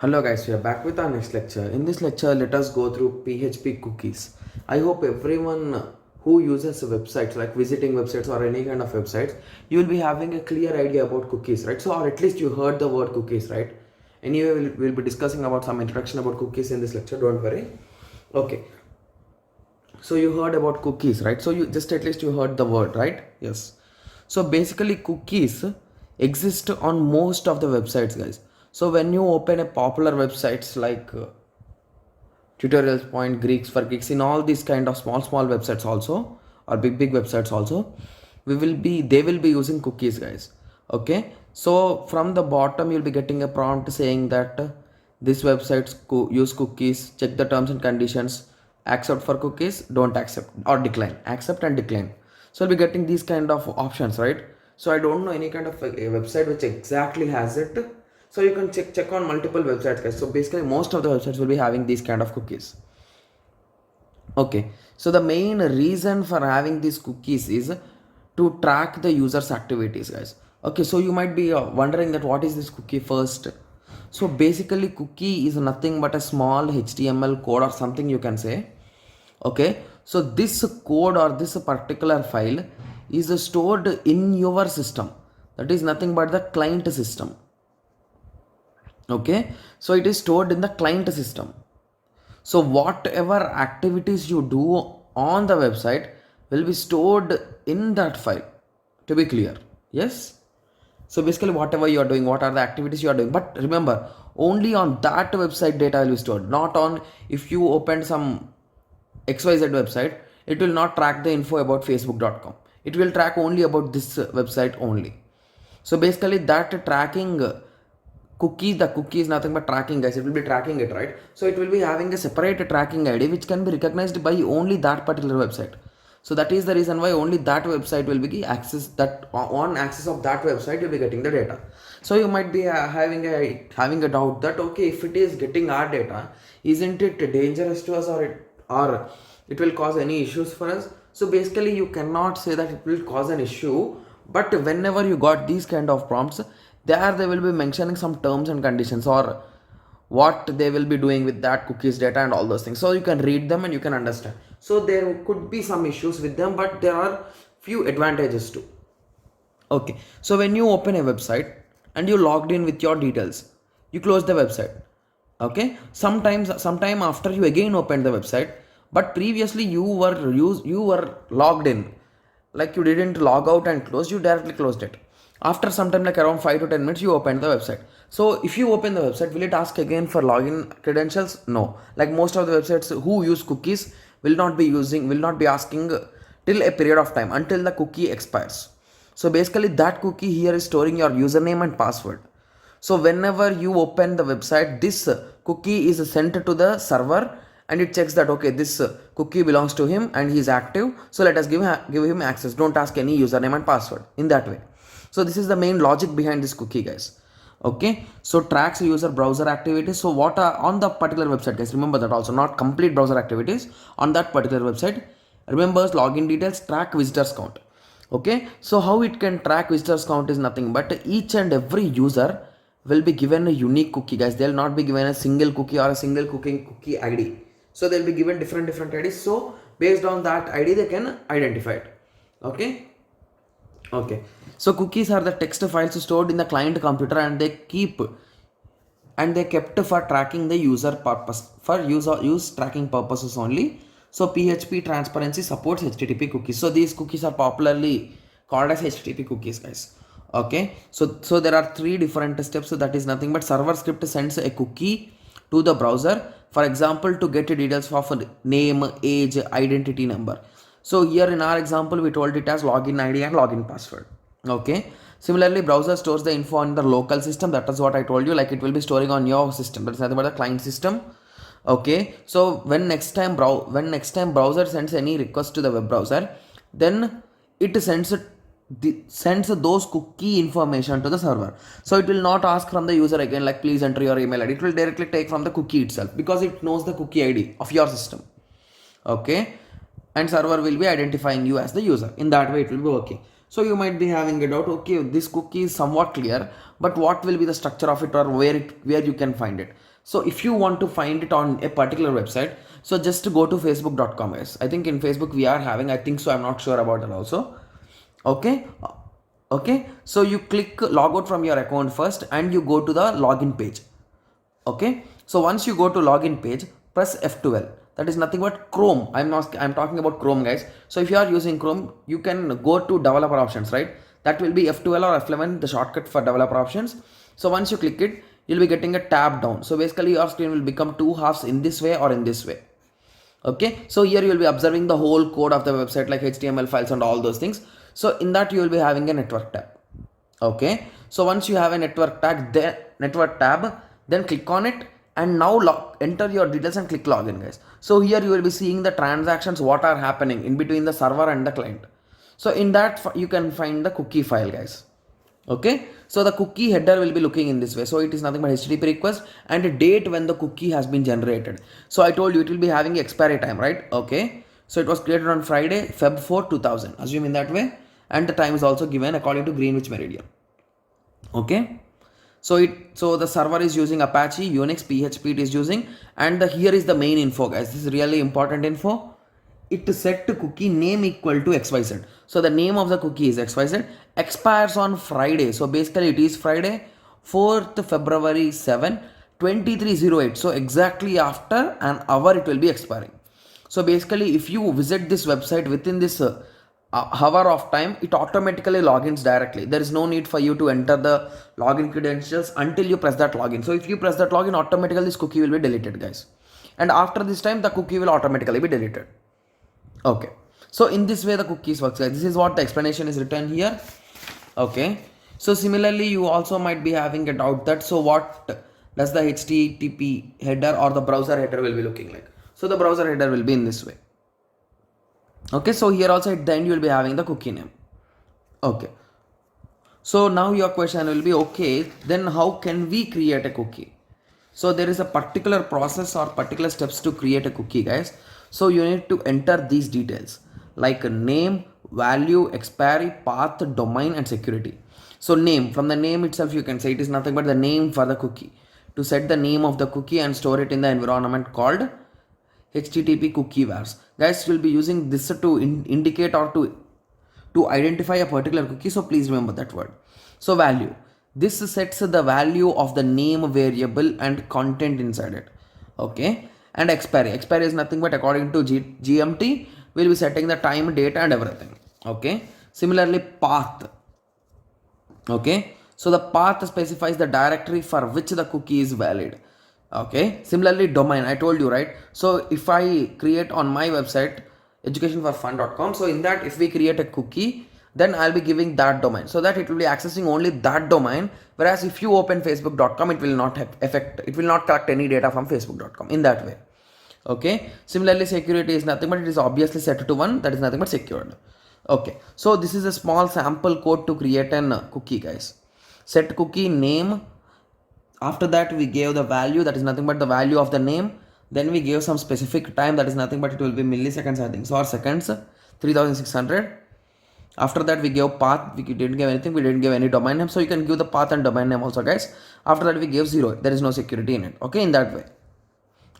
Hello guys, we are back with our next lecture. In this lecture, let us go through PHP cookies. I hope everyone who uses websites like visiting websites or any kind of websites, you will be having a clear idea about cookies, right? So, or at least you heard the word cookies, right? Anyway, we'll be discussing about some introduction about cookies in this lecture, don't worry. Okay, so you heard about cookies, right? So you just at least you heard the word, right? Yes. So basically cookies exist on most of the websites, guys. So when you open a popular websites like tutorials point, Greeks for Geeks, in all these kind of small websites also, or big websites also, they will be using cookies, guys. Okay, so from the bottom you'll be getting a prompt saying that this websites use cookies, check the terms and conditions, accept for cookies, don't accept, or decline, accept and decline. So I'll be getting these kind of options, right? So I don't know any kind of a website which exactly has it. So you can check on multiple websites, guys. So basically most of the websites will be having these kind of cookies. Okay, so the main reason for having these cookies is to track the user's activities, guys. Okay, so you might be wondering that what is this cookie first. So basically cookie is nothing but a small HTML code or something you can say. Okay, so this code or this particular file is stored in your system, that is nothing but the client system. Okay, so it is stored in the client system. So whatever activities you do on the website will be stored in that file, to be clear. Yes, so basically whatever you are doing, what are the activities you are doing, but remember only on that website data will be stored, not on if you open some XYZ website, it will not track the info about facebook.com. It will track only about this website only. So basically that tracking the cookie is nothing but tracking, guys. It will be tracking it, right? So it will be having a separate tracking ID which can be recognized by only that particular website. So that is the reason why only that website will be access, that on access of that website you'll be getting the data. So you might be having a doubt that okay, if it is getting our data, isn't it dangerous to us, or it will cause any issues for us? So basically you cannot say that it will cause an issue, but whenever you got these kind of prompts, there they will be mentioning some terms and conditions, or what they will be doing with that cookies data and all those things, so you can read them and you can understand. So there could be some issues with them, but there are few advantages too. Okay, so when you open a website and you logged in with your details, you close the website. Okay, sometime after you again open the website, but previously you were logged in, like you didn't log out and close, you directly closed it. After some time, like around 5 to 10 minutes, you open the website. So if you open the website, will it ask again for login credentials? No, like most of the websites who use cookies will not be asking till a period of time until the cookie expires. So basically that cookie here is storing your username and password. So whenever you open the website, this cookie is sent to the server and it checks that okay, this cookie belongs to him and he is active. So let us give him access. Don't ask any username and password in that way. So this is the main logic behind this cookie, guys. Okay, so tracks user browser activities. So what are on the particular website, guys? Remember that also, not complete browser activities on that particular website. Remembers login details, track visitors count. Okay, so how it can track visitors count is nothing but each and every user will be given a unique cookie, guys. They'll not be given a single cookie or a single cookie ID. So they'll be given different IDs. So based on that ID, they can identify it. Okay, so cookies are the text files stored in the client computer, and they kept for tracking the user purpose, for use tracking purposes only. So PHP transparency supports HTTP cookies. So these cookies are popularly called as HTTP cookies, guys. Okay, so there are three different steps. So that is nothing but server script sends a cookie to the browser, for example, to get details of name, age, identity number. So here in our example, we told it as login ID and login password. Okay. Similarly, browser stores the info on the local system. That is what I told you. Like it will be storing on your system. That is nothing but the client system. Okay. So when next time browser sends any request to the web browser, then it sends those cookie information to the server. So it will not ask from the user again, like please enter your email ID. It will directly take from the cookie itself because it knows the cookie ID of your system. Okay, and server will be identifying you as the user. In that way it will be working. So you might be having a doubt, okay, this cookie is somewhat clear, but what will be the structure of it, or where you can find it? So if you want to find it on a particular website, so just go to facebook.com guys. I think in Facebook we are having, I think so, I'm not sure about that also. Okay. Okay, so you click log out from your account first and you go to the login page. Okay, so once you go to login page, press F12. That is nothing but Chrome. I'm talking about Chrome guys. So if you are using Chrome, you can go to developer options, right? That will be F12 or F11, the shortcut for developer options. So once you click it, you'll be getting a tab down. So basically your screen will become two halves in this way or in this way. Okay, so here you will be observing the whole code of the website like HTML files and all those things. So in that you will be having a network tab. Okay, so once you have a network tab, then click on it and now enter your details and click login guys. So here you will be seeing the transactions what are happening in between the server and the client. So in that you can find the cookie file guys. Okay, so the cookie header will be looking in this way. So it is nothing but HTTP request and a date when the cookie has been generated. So I told you it will be having expiry time, right? Okay, so it was created on Friday, Feb 4, 2000. Assume in that way, and the time is also given according to Greenwich Meridian. Okay, so the server is using Apache, Unix, PHP it is using, and here is the main info guys. This is really important info. It is set to cookie name equal to XYZ. So the name of the cookie is XYZ, expires on Friday. So basically it is Friday, 4th February 7, 2308. So exactly after an hour it will be expiring. So basically if you visit this website within this hour of time, it automatically logins directly. There is no need for you to enter the login credentials until you press that login. So if you press that login, automatically this cookie will be deleted guys. And after this time, the cookie will automatically be deleted. Okay, so in this way the cookies works guys. This is what the explanation is written here. Okay, so similarly you also might be having a doubt that so what does the HTTP header or the browser header will be looking like. So the browser header will be in this way. Okay, so here also at the end you will be having the cookie name. Okay, so now your question will be, okay, then how can we create a cookie? So there is a particular process or particular steps to create a cookie guys. So you need to enter these details like a name, value, expiry, path, domain and security. So name, from the name itself you can say it is nothing but the name for the cookie. To set the name of the cookie and store it in the environment called HTTP cookie vars. Guys will be using this to indicate or to identify a particular cookie. So please remember that word. So value. This sets the value of the name variable and content inside it. Okay. And expiry. Expiry is nothing but according to GMT, we'll be setting the time, date and everything. Okay. Similarly, path. Okay. So the path specifies the directory for which the cookie is valid. Okay. Similarly, domain. I told you, right? So if I create on my website, educationforfun.com. So in that, if we create a cookie, then I'll be giving that domain so that it will be accessing only that domain. Whereas if you open facebook.com, it will not have it will not collect any data from facebook.com in that way. Okay. Similarly, security is nothing but it is obviously set to 1. That is nothing but secured. Okay. So this is a small sample code to create an cookie guys. Set cookie name. After that we gave the value, that is nothing but the value of the name. Then we gave some specific time, that is nothing but it will be milliseconds I think. So or seconds, 3600. After that we gave path, we didn't give anything, we didn't give any domain name. So you can give the path and domain name also guys. After that we gave 0, there is no security in it. Okay, in that way.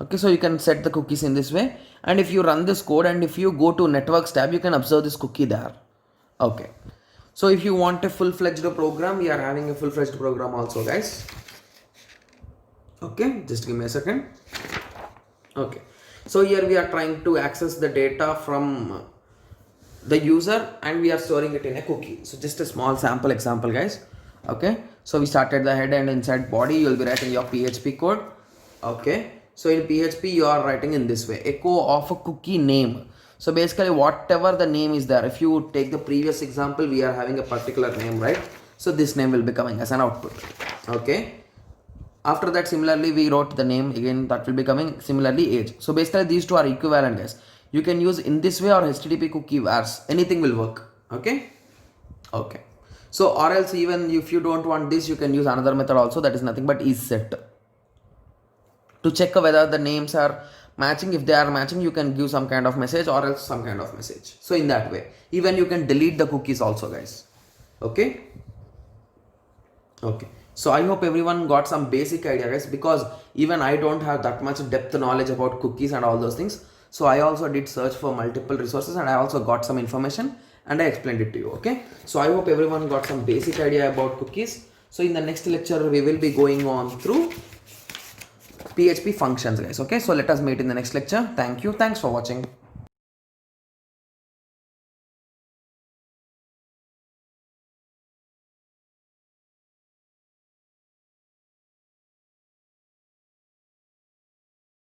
Okay, so you can set the cookies in this way. And if you run this code and if you go to networks tab, you can observe this cookie there. Okay. So if you want a full-fledged program, we are having a full-fledged program also guys. Okay, just give me a second. Okay. So here we are trying to access the data from the user and we are storing it in a cookie. So just a small sample example guys. Okay, so we started the head and inside body you will be writing your PHP code. Okay, so in PHP you are writing in this way, echo of a cookie name. So basically whatever the name is there, if you take the previous example, we are having a particular name, right? So this name will be coming as an output. Okay, after that similarly we wrote the name again, that will be coming. Similarly age. So basically these two are equivalent guys. You can use in this way or HTTP cookie vars, anything will work. Okay. Okay, so or else even if you don't want this, you can use another method also, that is nothing but is set. To check whether the names are matching. If they are matching, you can give some kind of message or else some kind of message. So in that way, even you can delete the cookies also guys. Okay. Okay, So I hope everyone got some basic idea, guys, because even I don't have that much depth knowledge about cookies and all those things. So I also did search for multiple resources and I also got some information and I explained it to you. Okay, so I hope everyone got some basic idea about cookies. So in the next lecture we will be going on through PHP functions, guys. Okay, so let us meet in the next lecture. Thank you. Thanks for watching.